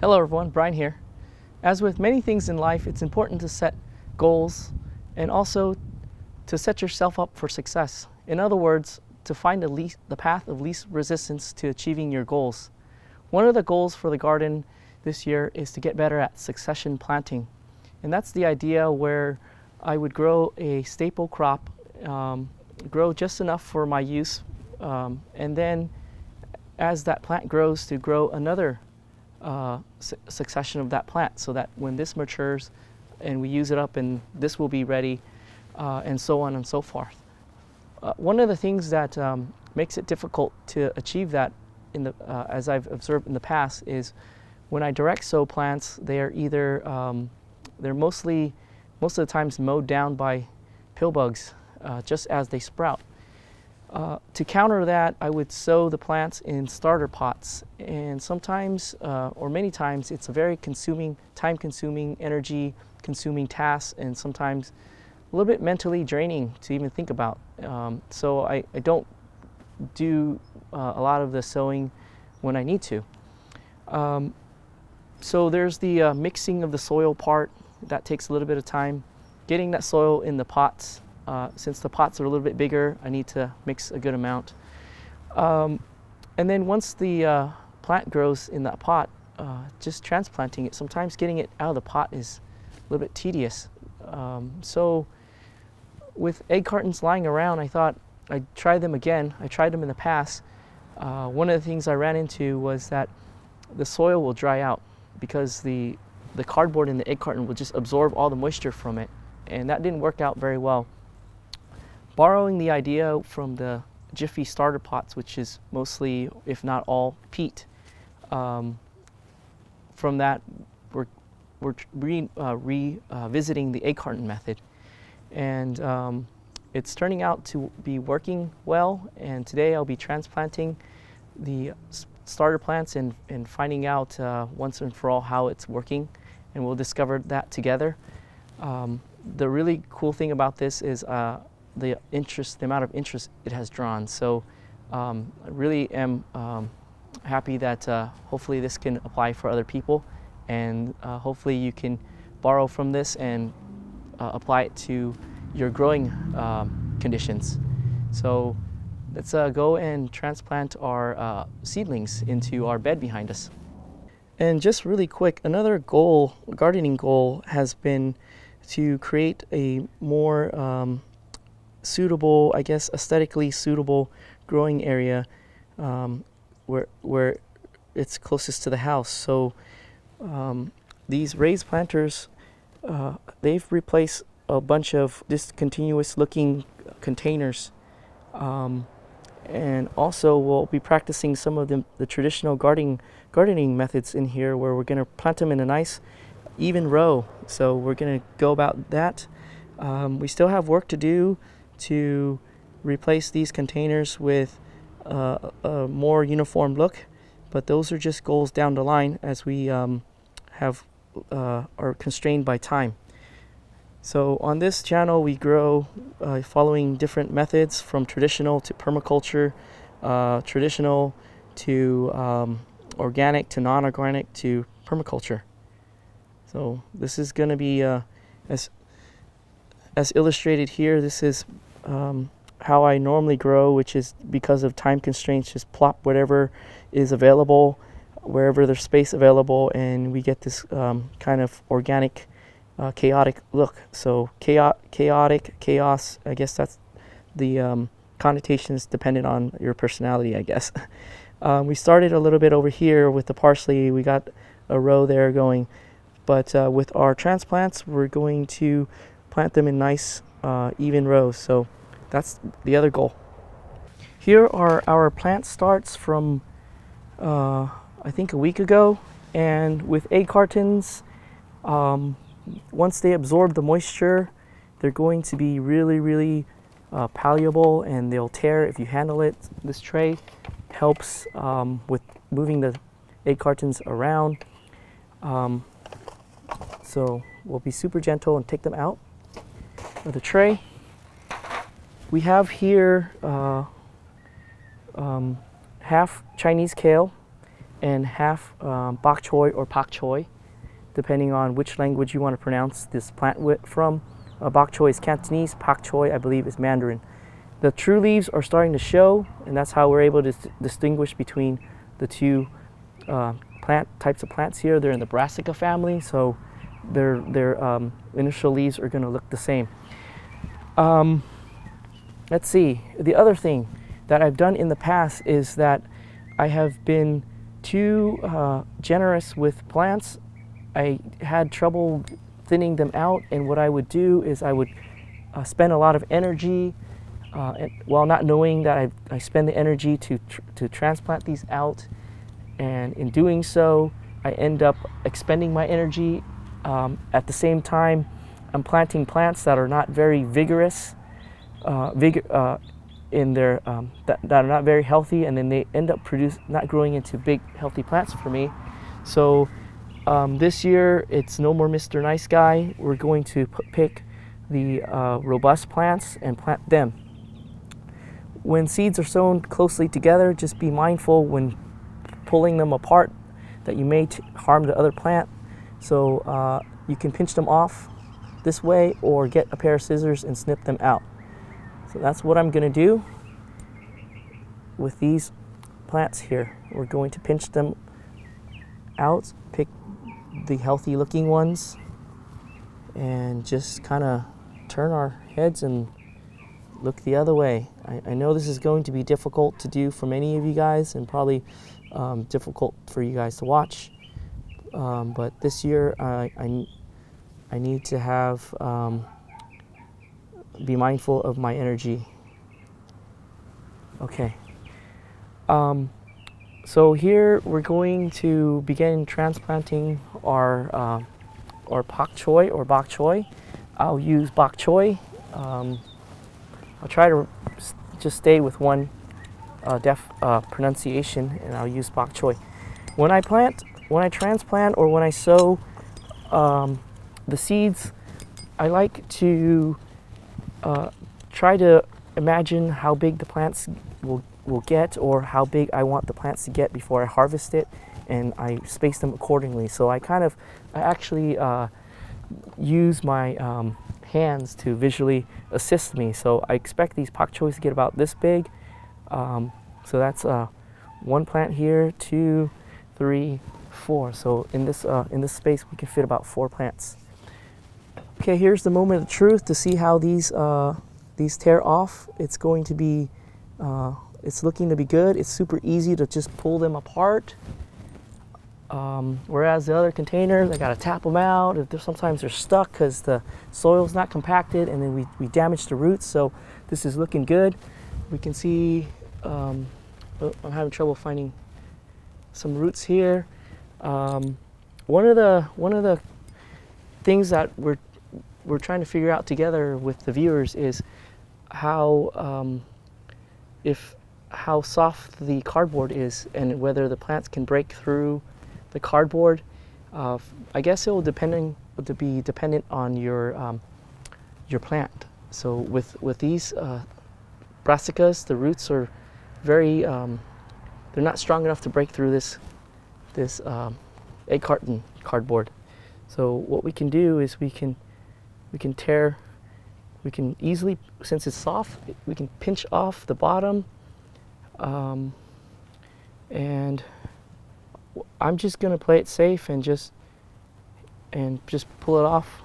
Hello everyone, Brian here. As with many things in life, it's important to set goals and also to set yourself up for success. In other words, to find the path of least resistance to achieving your goals. One of the goals for the garden this year is to get better at succession planting. And that's the idea where I would grow a staple crop, grow just enough for my use, and then as that plant grows, to grow another succession of that plant, so that when this matures and we use it up and this will be ready, and so on and so forth. One of the things that makes it difficult to achieve that, as I've observed in the past, is when I direct sow plants, they are either they're most of the times mowed down by pill bugs just as they sprout. To counter that, I would sow the plants in starter pots, and sometimes, or many times, it's a very time-consuming, energy-consuming task, and sometimes a little bit mentally draining to even think about. So I don't do a lot of the sowing when I need to. So there's the mixing of the soil part. That takes a little bit of time. Getting that soil in the pots. Since the pots are a little bit bigger, I need to mix a good amount. And then once the plant grows in that pot, just transplanting it, sometimes getting it out of the pot is a little bit tedious. So with egg cartons lying around, I thought I'd try them again. I tried them in the past. One of the things I ran into was that the soil will dry out because the cardboard in the egg carton will just absorb all the moisture from it, and that didn't work out very well. Borrowing the idea from the Jiffy starter pots, which is mostly, if not all, peat, from that we're revisiting the egg carton method, and it's turning out to be working well. And today I'll be transplanting the starter plants and finding out once and for all how it's working, and we'll discover that together. The really cool thing about this is the amount of interest it has drawn. So I really am happy that hopefully this can apply for other people, and hopefully you can borrow from this and apply it to your growing conditions. So let's go and transplant our seedlings into our bed behind us. And just really quick, another goal, gardening goal, has been to create a more suitable, I guess, aesthetically suitable growing area where it's closest to the house. So these raised planters, they've replaced a bunch of discontinuous looking containers, and also we'll be practicing some of the traditional gardening methods in here, where we're going to plant them in a nice even row. So we're going to go about that. We still have work to do to replace these containers with a more uniform look, but those are just goals down the line as we are constrained by time. So on this channel we grow following different methods, from traditional to permaculture, traditional to organic to non-organic to permaculture. So this is going to be as illustrated here. This is how I normally grow, which is, because of time constraints, just plop whatever is available wherever there's space available, and we get this kind of organic, chaotic look. So chaotic, chaos, I guess that's the connotations dependent on your personality, I guess. We started a little bit over here with the parsley. We got a row there going, but with our transplants, we're going to plant them in nice even rows. So that's the other goal. Here are our plant starts from I think a week ago, and with egg cartons, once they absorb the moisture, they're going to be really malleable, and they'll tear if you handle it. This tray helps with moving the egg cartons around, so we'll be super gentle and take them out of the tray. We have here half Chinese kale, and half bok choy or pak choy, depending on which language you want to pronounce this plant from. Bok choy is Cantonese, pak choy I believe is Mandarin. The true leaves are starting to show, and that's how we're able to distinguish between the two types of plants here. They're in the Brassica family, so their initial leaves are going to look the same. Let's see, the other thing that I've done in the past is that I have been too generous with plants. I had trouble thinning them out, and what I would do is I would spend a lot of energy while not knowing that I spend the energy to transplant these out, and in doing so I end up expending my energy. At the same time, I'm planting plants that are not very vigorous, in their that are not very healthy, and then they end up not growing into big healthy plants for me. So this year it's no more Mr. Nice Guy. We're going to pick the robust plants and plant them. When seeds are sown closely together, just be mindful when pulling them apart that you may harm the other plant. So you can pinch them off this way or get a pair of scissors and snip them out. So that's what I'm going to do with these plants here. We're going to pinch them out, pick the healthy looking ones, and just kind of turn our heads and look the other way. I know this is going to be difficult to do for many of you guys, and probably difficult for you guys to watch, but this year I need to have be mindful of my energy. Okay, so here we're going to begin transplanting our pak choy or bok choy. I'll use bok choy. I'll try to just stay with one pronunciation, and I'll use bok choy. When I transplant, or when I sow the seeds, I like to try to imagine how big the plants will get, or how big I want the plants to get before I harvest it, and I space them accordingly. So I actually use my hands to visually assist me. So I expect these pak choys to get about this big. So that's one plant here, 2, 3, 4. So in this space we can fit about 4 plants. Okay, here's the moment of truth to see how these tear off. It's going to be it's looking to be good. It's super easy to just pull them apart. Whereas the other containers, I gotta tap them out. Sometimes they're stuck because the soil's not compacted, and then we damage the roots. So this is looking good. We can see I'm having trouble finding some roots here. One of the things that we're trying to figure out together with the viewers is how soft the cardboard is, and whether the plants can break through the cardboard. I guess it will be dependent on your plant. So with these brassicas, the roots are very they're not strong enough to break through this egg carton cardboard. So what we can do is we can easily, since it's soft, we can pinch off the bottom, and I'm just gonna play it safe and just pull it off.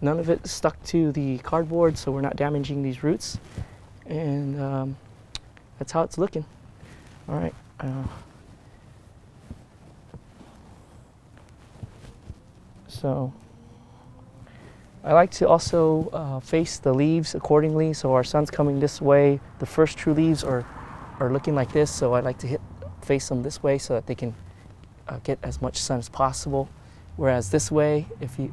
None of it stuck to the cardboard, so we're not damaging these roots, and that's how it's looking. All right. So I like to also face the leaves accordingly. So our sun's coming this way. The first true leaves are looking like this, so I like to face them this way so that they can get as much sun as possible. Whereas this way, if you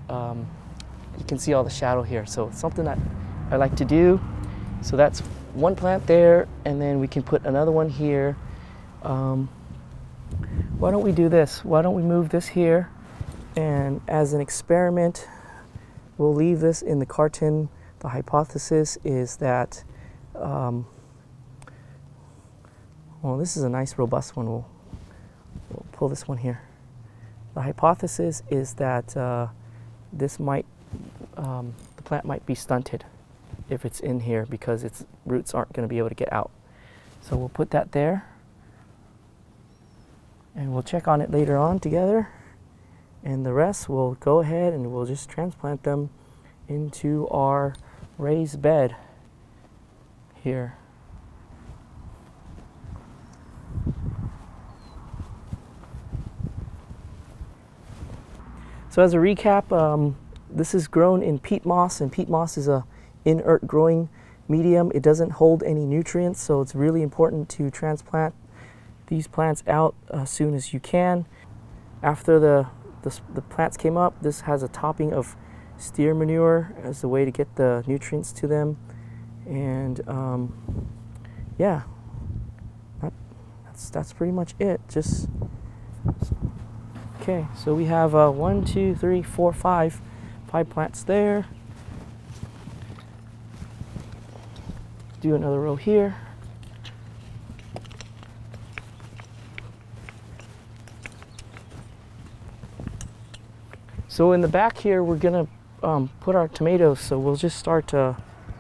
can see all the shadow here. So it's something that I like to do. So that's one plant there, and then we can put another one here. Why don't we do this? Why don't we move this here, and as an experiment, we'll leave this in the carton. The hypothesis is that, well, this is a nice robust one. We'll pull this one here. The hypothesis is that this might, the plant might be stunted if it's in here because its roots aren't going to be able to get out. So we'll put that there, and we'll check on it later on together, and the rest we'll go ahead and we'll just transplant them into our raised bed here. So as a recap, this is grown in peat moss, and peat moss is a inert growing medium. It doesn't hold any nutrients, so it's really important to transplant these plants out as soon as you can. After the plants came up, this has a topping of steer manure as a way to get the nutrients to them. And yeah, that's pretty much it. Just okay, so we have 1, 2, 3, 4, 5 plants there. Do another row here. So in the back here, we're gonna put our tomatoes. So we'll just start the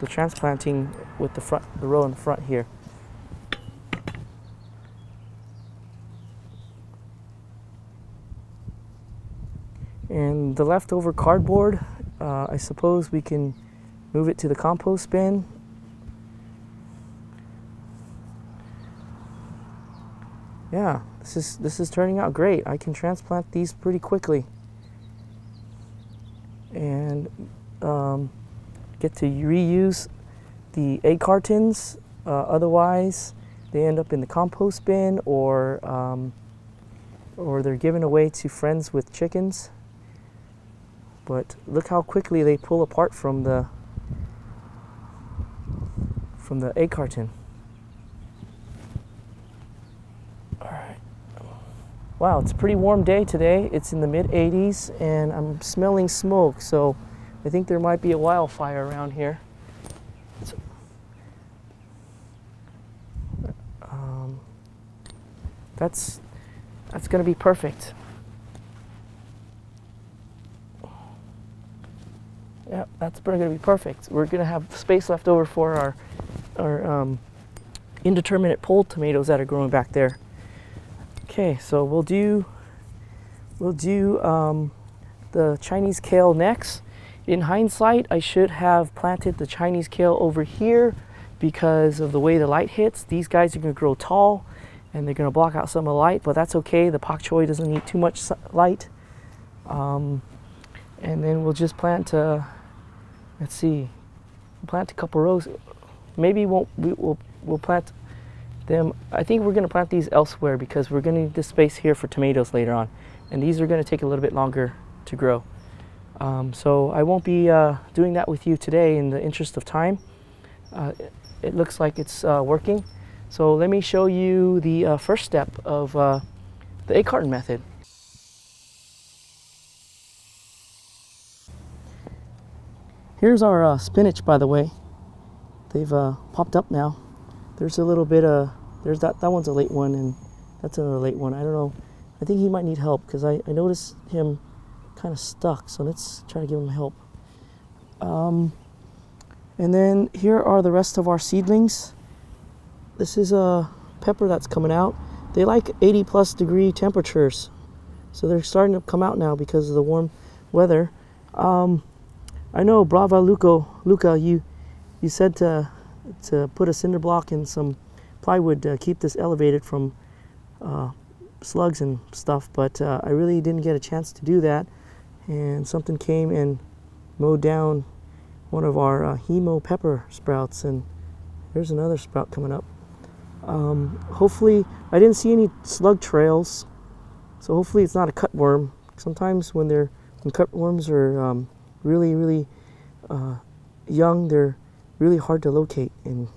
transplanting with the row in the front here. And the leftover cardboard, I suppose we can move it to the compost bin. Yeah, this is turning out great. I can transplant these pretty quickly and get to reuse the egg cartons. Otherwise, they end up in the compost bin, or they're given away to friends with chickens. But look how quickly they pull apart from the egg carton. All right. Wow, it's a pretty warm day today. It's in the mid-80s, and I'm smelling smoke, so I think there might be a wildfire around here. So, that's going to be perfect. Yeah, that's going to be perfect. We're going to have space left over for our indeterminate pole tomatoes that are growing back there. Okay, so we'll do the Chinese kale next. In hindsight, I should have planted the Chinese kale over here because of the way the light hits. These guys are going to grow tall, and they're going to block out some of the light, but that's okay. The pak choi doesn't need too much light. And then we'll just plant. Let's see, we'll plant a couple rows. Maybe we'll plant them. I think we're going to plant these elsewhere because we're going to need this space here for tomatoes later on, and these are going to take a little bit longer to grow. So I won't be doing that with you today in the interest of time. It looks like it's working. So let me show you the first step of the egg carton method. Here's our spinach, by the way. They've popped up now. There's a little bit of, there's that one's a late one, and that's another late one. I don't know. I think he might need help because I noticed him kind of stuck. So let's try to give him help. And then here are the rest of our seedlings. This is a pepper that's coming out. They like 80+ degree temperatures. So they're starting to come out now because of the warm weather. I know, brava Luca, you said to put a cinder block and some plywood to keep this elevated from slugs and stuff, but I really didn't get a chance to do that, and something came and mowed down one of our hemo pepper sprouts, and there's another sprout coming up. Hopefully, I didn't see any slug trails, so hopefully it's not a cutworm. Sometimes when cutworms are really young, they're really hard to locate, and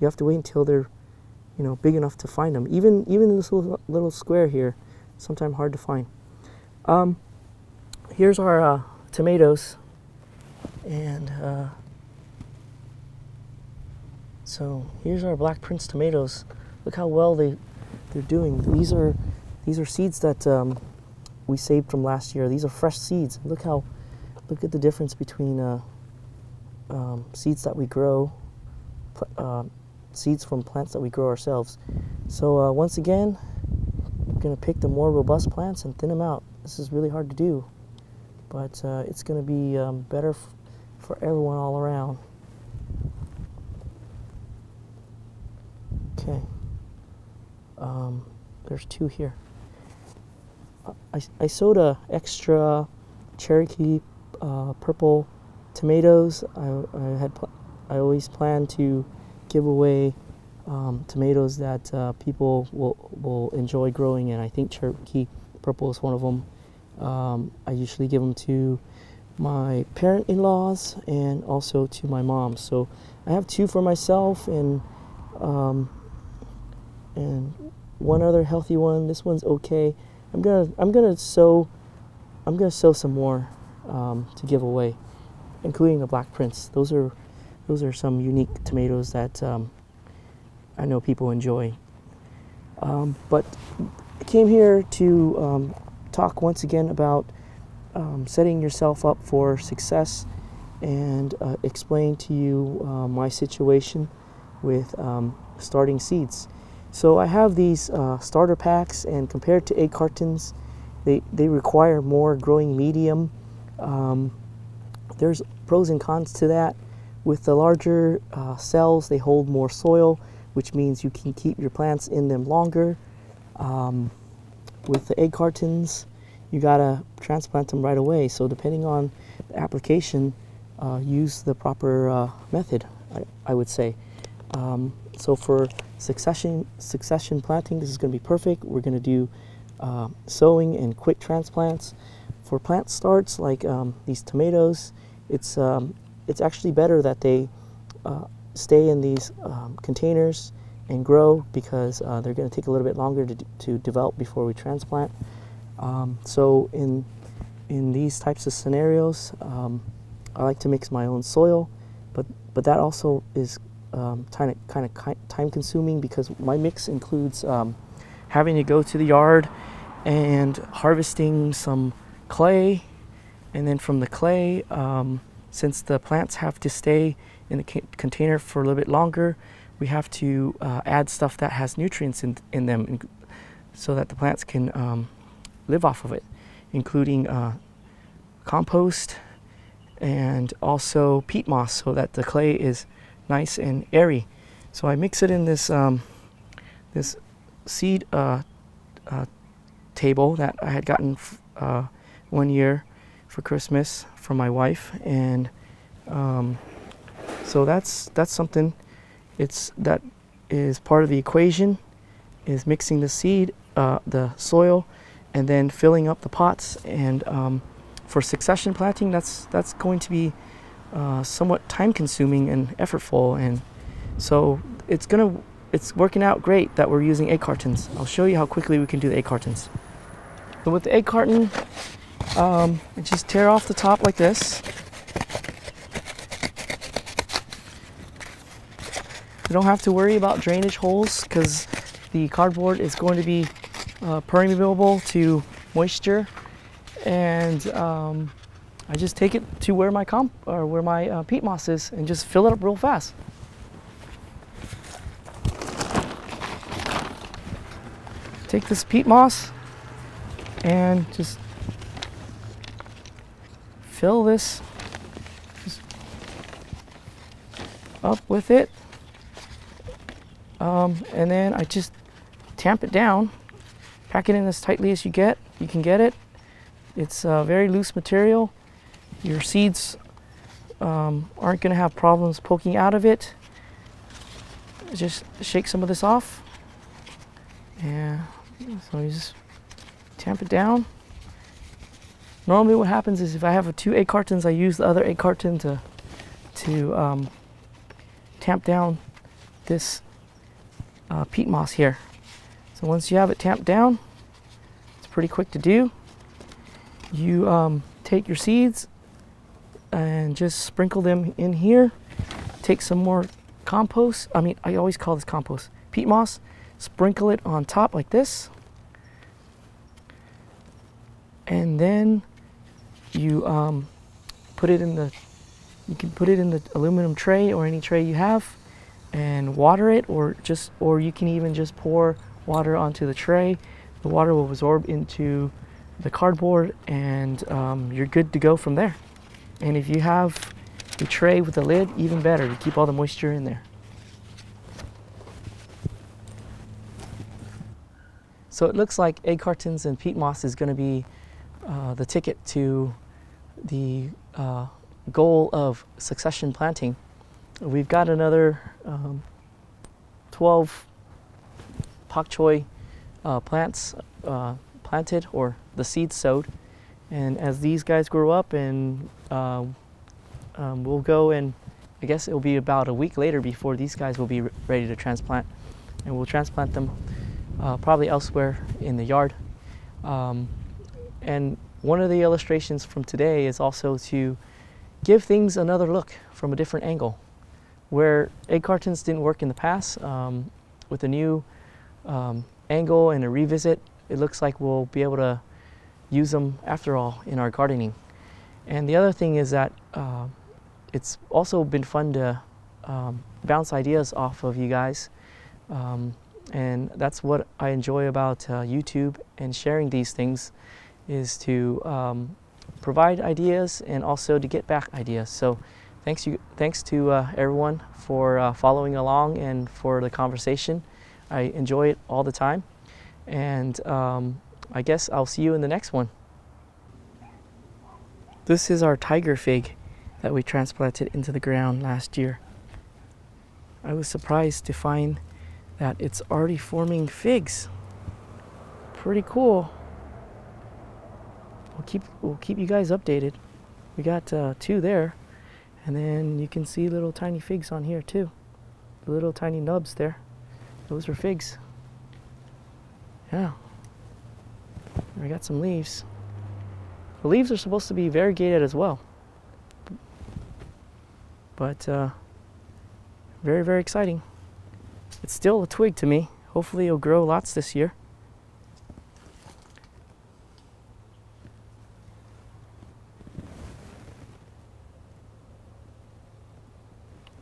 you have to wait until they're big enough to find them. Even in this little square here, sometimes hard to find. Here's our tomatoes, and so here's our Black Prince tomatoes. Look how well they're doing. These These are seeds that we saved from last year. These are fresh seeds. Look at the difference between seeds that we grow, seeds from plants that we grow ourselves. So once again, we're going to pick the more robust plants and thin them out. This is really hard to do, but it's going to be better for everyone all around. Okay, there's 2 here. I sowed a extra Cherokee purple tomatoes. I always plan to give away tomatoes that people will enjoy growing, and I think Cherokee purple is one of them. I usually give them to my parent-in-laws and also to my mom. So I have 2 for myself and one other healthy one. This one's okay. I'm gonna sow some more to give away, including the Black Prince. Those are some unique tomatoes that I know people enjoy. But I came here to talk once again about setting yourself up for success and explain to you my situation with starting seeds. So I have these starter packs, and compared to egg cartons, they require more growing medium. There's pros and cons to that. With the larger cells, they hold more soil, which means you can keep your plants in them longer. With the egg cartons, you gotta transplant them right away. So depending on the application, use the proper method, I would say. So for succession planting, this is going to be perfect. We're going to do sowing and quick transplants. For plant starts like these tomatoes, it's actually better that they stay in these containers and grow, because they're going to take a little bit longer to develop before we transplant. So in these types of scenarios, I like to mix my own soil, but that also is kind of time consuming, because my mix includes having to go to the yard and harvesting some clay, and then from the clay, since the plants have to stay in the container for a little bit longer, we have to add stuff that has nutrients in them, so that the plants can live off of it, including compost and also peat moss, so that the clay is nice and airy. So I mix it in this this seed table that I had gotten one year for Christmas from my wife, and so that's something that is part of the equation, is mixing the seed, the soil, and then filling up the pots. And for succession planting, that's going to be somewhat time consuming and effortful, and so it's working out great that we're using egg cartons. I'll show you how quickly we can do the egg cartons. So with the egg carton, just tear off the top like this. You don't have to worry about drainage holes, because the cardboard is going to be permeable to moisture, and I just take it to where my peat moss is and just fill it up real fast. Take this peat moss and just fill this just up with it, and then I just tamp it down, pack it in as tightly as you can get it. It's very loose material. Your seeds aren't going to have problems poking out of it. Just shake some of this off, and so you just tamp it down. Normally what happens is, if I have 2 egg cartons, I use the other egg carton to tamp down this peat moss here. So once you have it tamped down, it's pretty quick to do. You take your seeds and just sprinkle them in here. Take some more compost, I always call this compost, peat moss, sprinkle it on top like this. and then you put it in the, you can put it in the aluminum tray or any tray you have, and water it, or you can even just pour water onto the tray. The water will absorb into the cardboard, and you're good to go from there. And if you have a tray with a lid, even better, to keep all the moisture in there. So it looks like egg cartons and peat moss is going to be the ticket to the goal of succession planting. We've got another 12 pak choi plants planted, or the seeds sowed, and as these guys grow up, and we'll go, and I guess it'll be about a week later before these guys will be ready to transplant, and we'll transplant them probably elsewhere in the yard. And one of the illustrations from today is also to give things another look from a different angle. Where egg cartons didn't work in the past, with a new angle and a revisit, it looks like we'll be able to use them after all in our gardening. And the other thing is that it's also been fun to bounce ideas off of you guys. And that's what I enjoy about YouTube and sharing these things, is to provide ideas and also to get back ideas. So thanks to everyone for following along and for the conversation. I enjoy it all the time. And I guess I'll see you in the next one. This is our tiger fig that we transplanted into the ground last year. I was surprised to find that it's already forming figs. Pretty cool. We'll keep you guys updated. We got 2 there, and then you can see little tiny figs on here too. The little tiny nubs there, those are figs. Yeah. We got some leaves. The leaves are supposed to be variegated as well, but very, very exciting. It's still a twig to me. Hopefully it'll grow lots this year.